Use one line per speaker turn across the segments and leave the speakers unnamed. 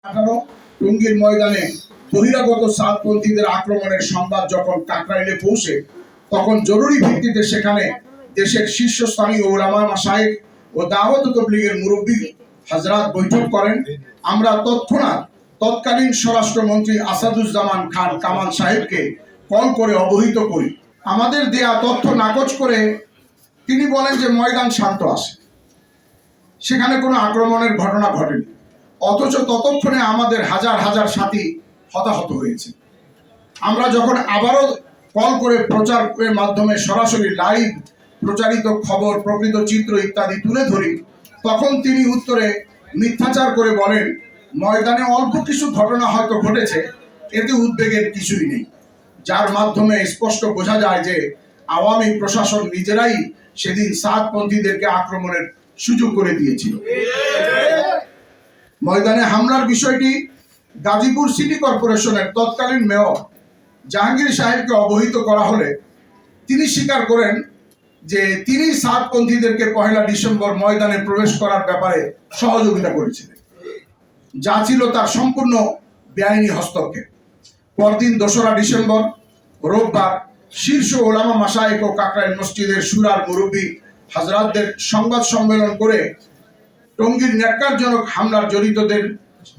টঙ্গীর ময়দানে বহিরাগত সাতপন্থীদের আক্রমণের সংবাদ যখন কাকরাইলে পৌঁছে তখন জরুরি ভিত্তিতে সেখানে দেশের শীর্ষস্থানীয় উলামা মাশায়েখ ও দাওয়াত তাবলীগের মুরব্বী হযরত বৈঠক করেন। আমরা তৎকালীন স্বরাষ্ট্রমন্ত্রী আসাদুজ্জামান খান কামাল সাহেবকে কল করে অবহিত করি। আমাদের দেয়া তথ্য নাকচ করে তিনি বলেন যে ময়দান শান্ত আছে, সেখানে কোনো আক্রমণের ঘটনা ঘটেনি। অথচ ততক্ষণে আমাদের হাজার হাজার সাথী হতাহত হয়েছে। আমরা যখন আবারও কল করে প্রচারের মাধ্যমে সরাসরি লাইভ প্রচারিত খবর, প্রকৃত চিত্র ইত্যাদি তুলে ধরি, তখন তিনি উত্তরে মিথ্যাচার করে বলেন, ময়দানে অল্প কিছু ঘটনা হয়তো ঘটেছে, এতে উদ্বেগের কিছুই নেই। যার মাধ্যমে স্পষ্ট বোঝা যায় যে আওয়ামী প্রশাসন নিজেরাই সেদিন সাতপন্থীদেরকে আক্রমণের সুযোগ করে দিয়েছিল। ময়দানে হামলার বিষয়টি গাজীপুর সিটি কর্পোরেশনের তৎকালীন মেয়র জাহাঙ্গীর সাহেবকে অবহিত করা হলে তিনি স্বীকার করেন যে তিনি সাতপন্থীদেরকে 1 ডিসেম্বর ময়দানে প্রবেশ করার ব্যাপারে সহযোগিতা করেছিলেন, যা ছিল তার সম্পূর্ণ বেআইনি হস্তক্ষেপ। পরদিন 2 ডিসেম্বর রোববার শীর্ষ ওলামা মাশায়েখ ও কাকরাইল মসজিদের শুরার মুরব্বী হযরতদের সংবাদ সম্মেলন করে টঙ্গীর ন্যাক্কারজনক হামলার জড়িতদের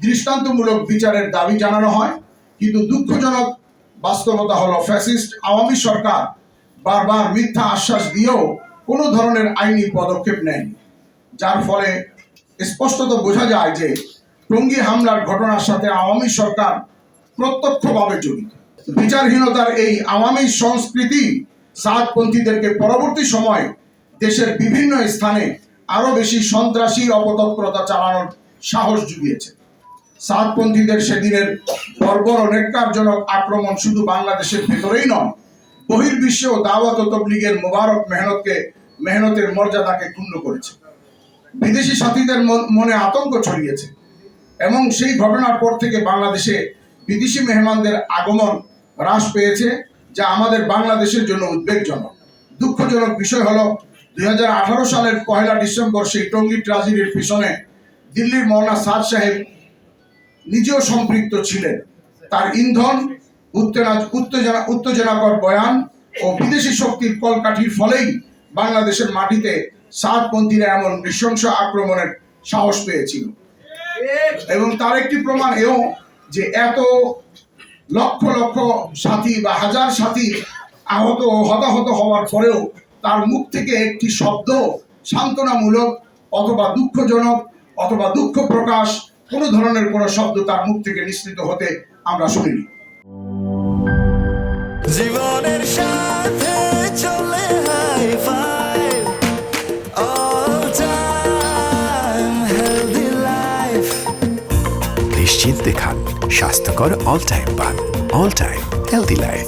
দৃষ্টান্তমূলক বিচারের দাবি জানানো হয়। কিন্তু দুঃখজনক বাস্তবতা হলো ফ্যাসিস্ট আওয়ামী সরকার বারবার মিথ্যা আশ্বাস দিয়েও কোনো ধরনের আইনি পদক্ষেপ নেয়নি, যার ফলে স্পষ্টত বোঝা যায় যে টঙ্গী হামলার ঘটনার সাথে আওয়ামী সরকার প্রত্যক্ষভাবে জড়িত। বিচারহীনতার এই আওয়ামী সংস্কৃতি সাতপন্থীদেরকে পরবর্তী সময়ে দেশের বিভিন্ন স্থানে আরো বেশি সন্ত্রাসী অপতৎপরতা চালানোর সাহস জুগিয়েছে। সাতপন্থীদের সেদিনের বর্বর ও ন্যাক্কারজনক আক্রমণ শুধু বাংলাদেশের ভেতরেই নয়, বহির্বিশ্বেও দাওয়াত ও তাবলীগের মোবারক মেহনতের মর্যাদাকে ক্ষুণ্ণ করেছে। বিদেশি সাথীদের মনে আতঙ্ক ছড়িয়েছে এবং সেই ঘটনার পর থেকে বাংলাদেশে বিদেশি মেহমানদের আগমন হ্রাস পেয়েছে, যা আমাদের বাংলাদেশের জন্য উদ্বেগজনক। দুঃখজনক বিষয় হলো 2018 সালের 1 ডিসেম্বর সেই টঙ্গী ট্র্যাজেডির পিছনে দিল্লির মৌলানা সাদ সাহেব নিজেও সম্পৃক্ত ছিলেন। তার ইন্ধন, উত্তেজনাকর বয়ান ও বিদেশি শক্তির কলকাঠির ফলেই বাংলাদেশের মাটিতে সাতপন্থীরা এমন নৃশংস আক্রমণের সাহস পেয়েছিল। এবং তার একটি প্রমাণ এও যে এত লক্ষ লক্ষ সাথী বা হাজার সাথী আহত ও হতাহত হওয়ার পরেও তার মুখ থেকে একটি শব্দ সান্ত্বনামূলক অথবা দুঃখজনক অথবা দুঃখ প্রকাশ কোনো ধরনের কোনো শব্দ তার মুখ থেকে নিঃসৃত হতে আমরা শুনিনি। জীবনের সাথে চলে hi-fi, all time healthy life।
নিশ্চিন্তে খান স্বাস্থ্যকর অল টাইম পান, অল টাইম হেলদি লাইফ।